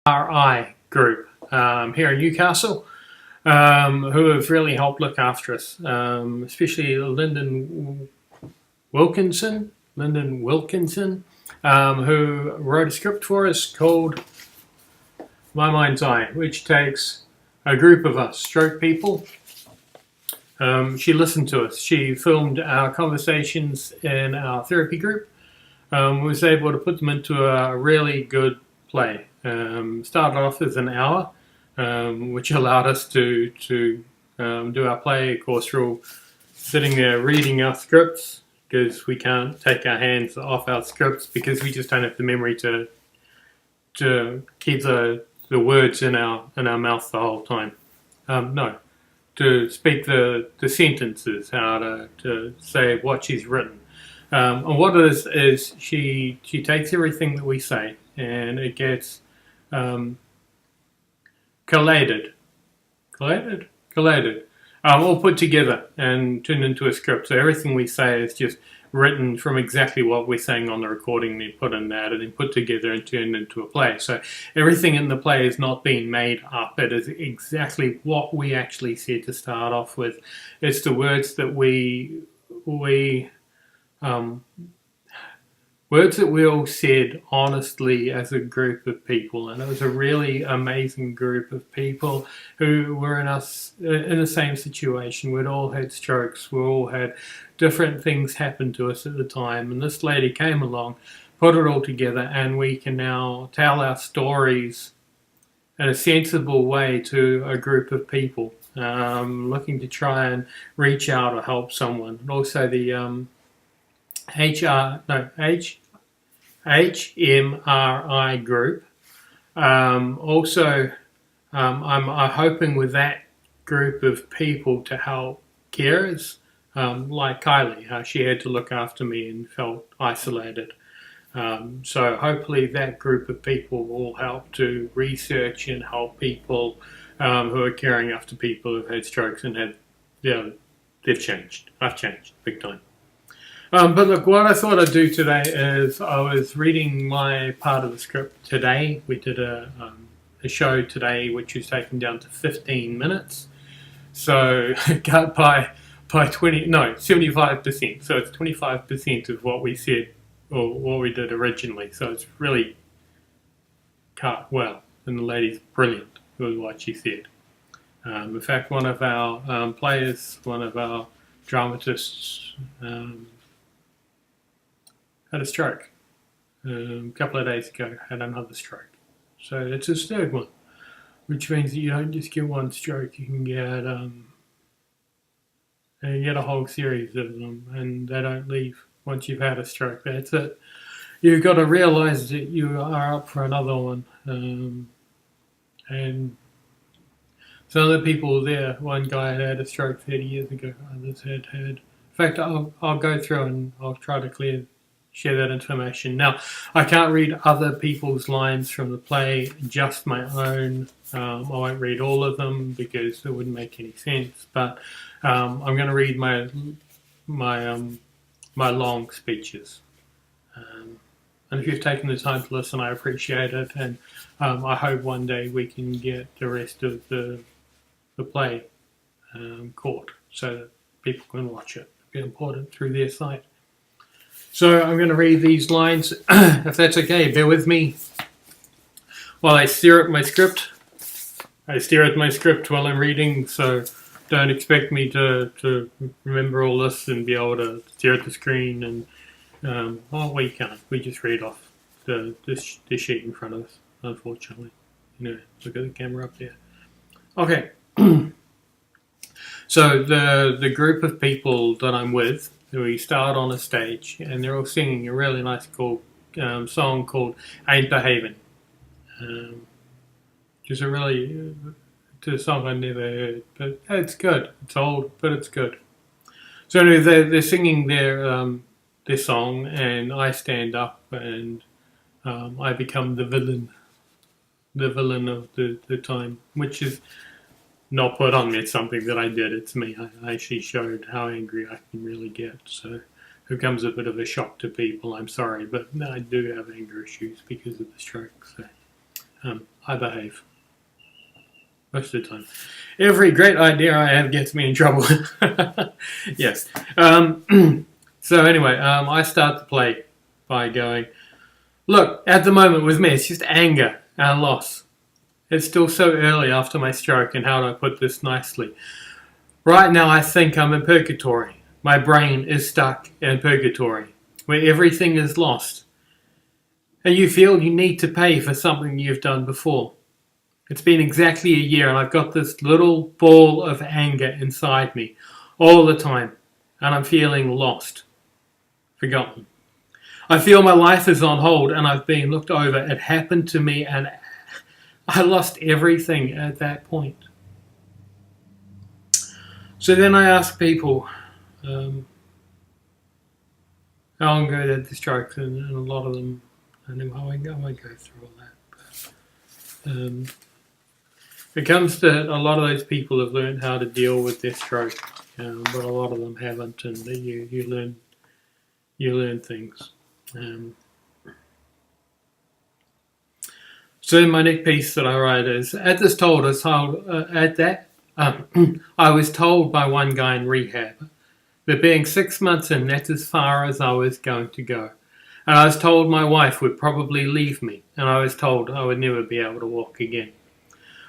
RI group here in Newcastle, who have really helped look after us, especially Linden Wilkinson, who wrote a script for us called My Mind's Eye, which takes a group of us, stroke people. She listened to us. She filmed our conversations in our therapy group. Was able to put them into a really good play. Started off as an hour, which allowed us to do our play. Of course, we're all sitting there reading our scripts because we can't take our hands off our scripts because we just don't have the memory to keep the words in our mouth the whole time. No, to speak the sentences, how to say what she's written. And what it is she takes everything that we say and it gets collated, all put together and turned into a script. So everything we say is just written from exactly what we're saying on the recording, then put in that, and then put together and turned into a play. So everything in the play is not being made up. It is exactly what we actually said to start off with. It's the words that we all said honestly as a group of people, and it was a really amazing group of people who were in the same situation. We'd all had strokes, we all had different things happen to us at the time, and this lady came along, put it all together, and we can now tell our stories in a sensible way to a group of people looking to try and reach out or help someone. And also the HMRI group. I'm hoping with that group of people to help carers, like Kylie, how she had to look after me and felt isolated. So hopefully that group of people will help to research and help people who are caring after people who've had strokes and they've changed. I've changed big time. But look, what I thought I'd do today is I was reading my part of the script today. We did a show today which was taken down to 15 minutes. So cut by 75%. So it's 25% of what we said or what we did originally. So it's really cut well. And the lady's brilliant with what she said. In fact, one of our players, one of our dramatists, had a stroke a couple of days ago, had another stroke. So it's his third one, which means that you don't just get one stroke, you can get a whole series of them, and they don't leave once you've had a stroke. That's it. You've got to realise that you are up for another one. And some of the people there, one guy had a stroke 30 years ago, others had. In fact, I'll go through and I'll try to share that information. Now, I can't read other people's lines from the play, just my own. I won't read all of them because it wouldn't make any sense. But I'm going to read my long speeches. And if you've taken the time to listen, I appreciate it. And I hope one day we can get the rest of the play caught so that people can watch it. It'll be important through their site. So I'm going to read these lines, if that's okay. Bear with me while I stare at my script. I stare at my script while I'm reading, so don't expect me to remember all this and be able to stare at the screen. And we can't. We just read off the sheet in front of us, unfortunately. Look at the camera up there. Okay. So the group of people that I'm with, we start on a stage and they're all singing a really nice song called Ain't Behavin'. Which is a song I never heard, but it's good. It's old, but it's good. So anyway, they're singing their song, and I stand up and I become the villain of the time, which is not put on me. It's something that I did. It's me. I actually showed how angry I can really get. So it becomes a bit of a shock to people. I'm sorry, but I do have anger issues because of the stroke. So I behave most of the time. Every great idea I have gets me in trouble. Yes. So anyway, I start to play by going, look, at the moment with me, it's just anger and loss. It's still so early after my stroke, and how do I put this nicely? Right now, I think I'm in purgatory. My brain is stuck in purgatory, where everything is lost. And you feel you need to pay for something you've done before. It's been exactly a year, and I've got this little ball of anger inside me all the time, and I'm feeling lost, forgotten. I feel my life is on hold, and I've been looked over. It happened to me, and I lost everything at that point. So then I ask people how long ago they had the stroke, and a lot of them, I won't go through all that. But, it comes to a lot of those people have learned how to deal with their stroke, but a lot of them haven't, and you learn things. So my next piece that I write is I was told by one guy in rehab that being 6 months in, that's as far as I was going to go. And I was told my wife would probably leave me, and I was told I would never be able to walk again.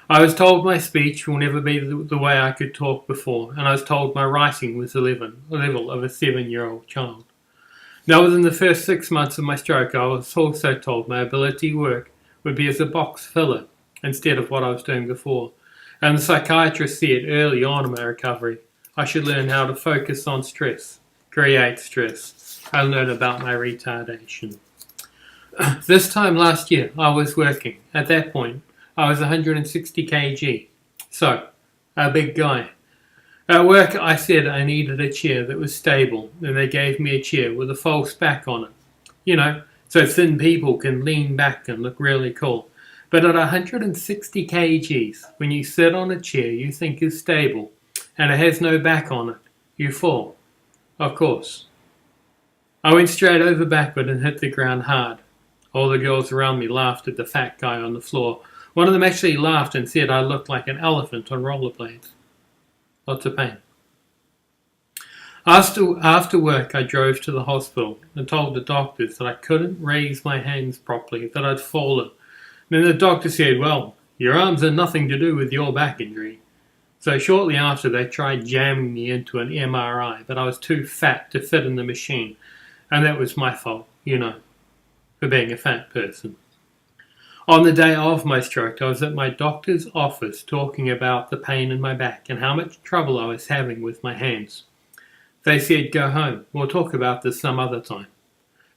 I was told my speech will never be the way I could talk before, and I was told my writing was the level of a 7-year-old child. Now, within the first 6 months of my stroke, I was also told my ability to work would be as a box filler instead of what I was doing before. And the psychiatrist said early on in my recovery, I should learn how to focus on stress, create stress. I learned about my retardation. This time last year, I was working. At that point, I was 160 kg, so a big guy. At work, I said I needed a chair that was stable, and they gave me a chair with a false back on it. You know, so thin people can lean back and look really cool. But at 160 kgs, when you sit on a chair you think is stable, and it has no back on it, you fall. Of course. I went straight over backward and hit the ground hard. All the girls around me laughed at the fat guy on the floor. One of them actually laughed and said I looked like an elephant on rollerblades. Lots of pain. After work, I drove to the hospital and told the doctors that I couldn't raise my hands properly, that I'd fallen. Then the doctor said, well, your arms are nothing to do with your back injury. So shortly after, they tried jamming me into an MRI, but I was too fat to fit in the machine. And that was my fault, you know, for being a fat person. On the day of my stroke, I was at my doctor's office talking about the pain in my back and how much trouble I was having with my hands. They said, go home. We'll talk about this some other time.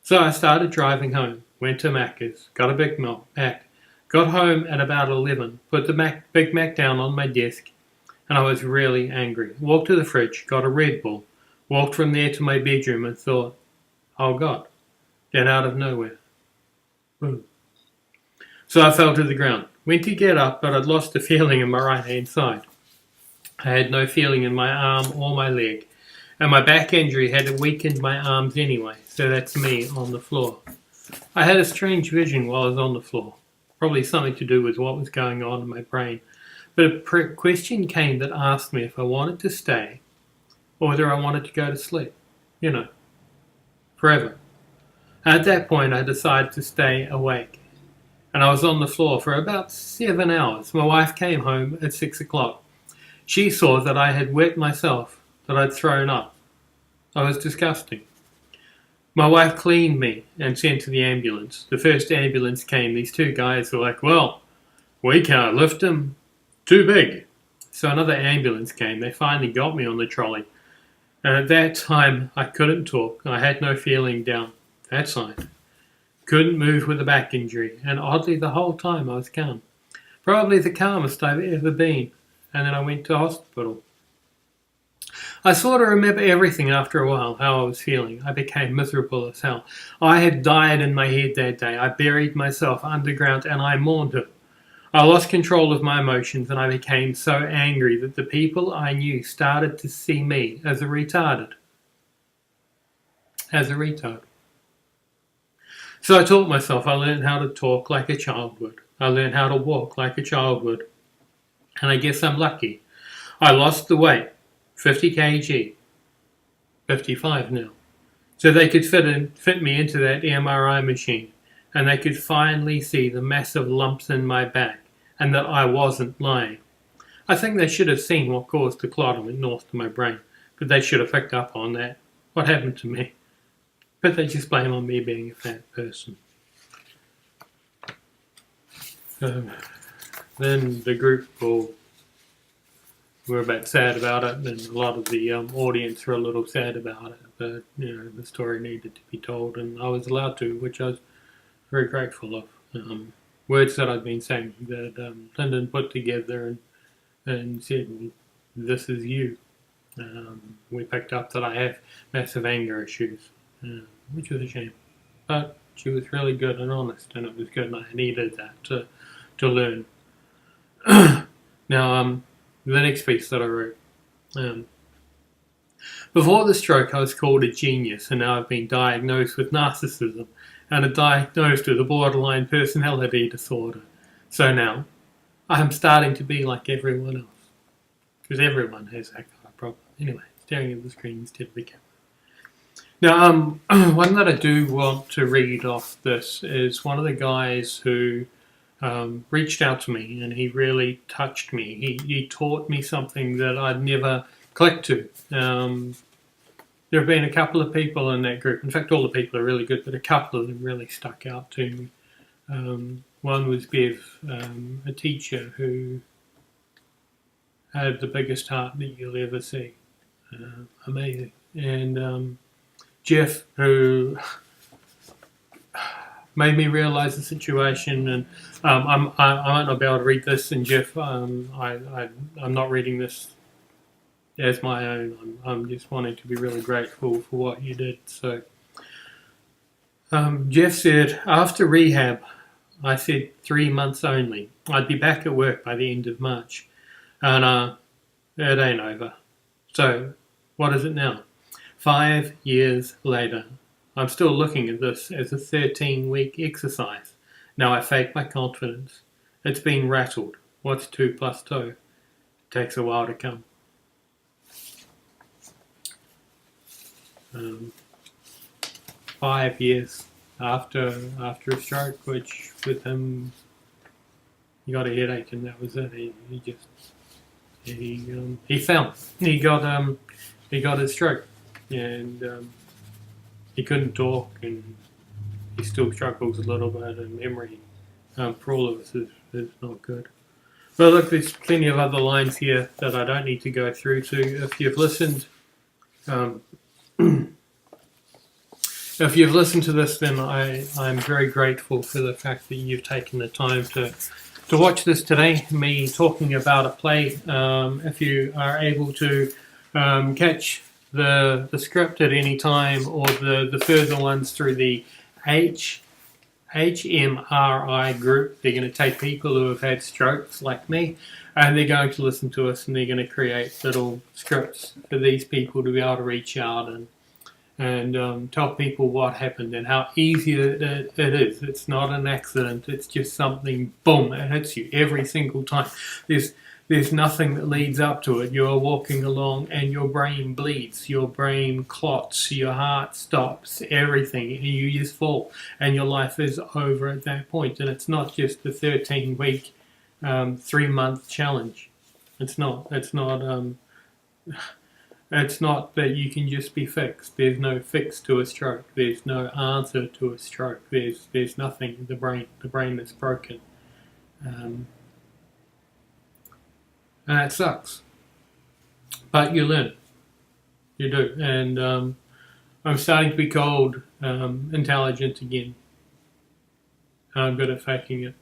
So I started driving home, went to Macca's, got a Big Mac, got home at about 11, put the Big Mac down on my desk, and I was really angry. Walked to the fridge, got a Red Bull, walked from there to my bedroom and thought, oh God, then out of nowhere. Boom. So I fell to the ground. Went to get up, but I'd lost the feeling in my right hand side. I had no feeling in my arm or my leg, and my back injury had weakened my arms anyway, so that's me on the floor. I had a strange vision while I was on the floor, probably something to do with what was going on in my brain, but a question came that asked me if I wanted to stay or whether I wanted to go to sleep, you know, forever. At that point, I decided to stay awake. And I was on the floor for about 7 hours. My wife came home at 6 o'clock. She saw that I had wet myself, that I'd thrown up. I was disgusting. My wife cleaned me and sent to the ambulance. The first ambulance came. These two guys were like, well, we can't lift him. Too big. So another ambulance came. They finally got me on the trolley. And at that time, I couldn't talk. I had no feeling down that side. Couldn't move with a back injury, and oddly the whole time I was calm. Probably the calmest I've ever been. And then I went to hospital. I sort of remember everything after a while, how I was feeling. I became miserable as hell. I had died in my head that day. I buried myself underground and I mourned it. I lost control of my emotions and I became so angry that the people I knew started to see me as a retard. So I taught myself. I learned how to talk like a child would. I learned how to walk like a child would. And I guess I'm lucky. I lost the weight, 50 kg, 55 now. So they could fit me into that MRI machine, and they could finally see the massive lumps in my back, and that I wasn't lying. I think they should have seen what caused the clot and went north to my brain, but they should have picked up on that. What happened to me? But they just blame on me being a fat person. Then the group were a bit sad about it, and a lot of the audience were a little sad about it. But the story needed to be told, and I was allowed to, which I was very grateful of. Words that I've been saying that Linden put together and said, well, "This is you." We picked up that I have massive anger issues, which was a shame. But she was really good and honest, and it was good, and I needed that to learn. Now, the next piece that I wrote. Before the stroke, I was called a genius, and now I've been diagnosed with narcissism and diagnosed with a borderline personality disorder. So now, I'm starting to be like everyone else. Because everyone has that kind of problem. Anyway, staring at the screen instead of the camera. Now, one that I do want to read off this is one of the guys who reached out to me, and he really touched me. He taught me something that I'd never clicked to. There have been a couple of people in that group. In fact, all the people are really good, but a couple of them really stuck out to me. One was Bev, a teacher who had the biggest heart that you'll ever see. Amazing. And Jeff, who made me realise the situation, and I might not be able to read this, and Jeff, I'm not reading this as my own. I'm just wanting to be really grateful for what you did. So Jeff said, after rehab, I said 3 months only. I'd be back at work by the end of March. And it ain't over. So what is it now? 5 years later. I'm still looking at this as a 13-week exercise. Now I fake my confidence. It's been rattled. What's 2 plus 2? It takes a while to come. 5 years after a stroke, which with him, he got a headache, and that was it. He fell. He got his stroke, and he couldn't talk, and he still struggles a little bit. And memory, for all of us, is not good. But look, there's plenty of other lines here that I don't need to go through to. If you've listened, if you've listened to this, then I'm very grateful for the fact that you've taken the time to watch this today, me talking about a play. If you are able to catch the script at any time, or the further ones through the HMRI group, they're going to take people who have had strokes like me, and they're going to listen to us, and they're going to create little scripts for these people to be able to reach out and tell people what happened and how easy it is. It's not an accident. It's just something, boom, it hits you every single time. There's nothing that leads up to it. You're walking along and your brain bleeds, your brain clots, your heart stops, everything, and you just fall, and your life is over at that point. And it's not just the 13-week, 3-month challenge. It's not that you can just be fixed. There's no fix to a stroke. There's no answer to a stroke. There's nothing. The brain is broken. And that sucks. But you learn. You do. And I'm starting to be called intelligent again. I'm good at faking it.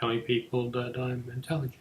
Telling people that I'm intelligent.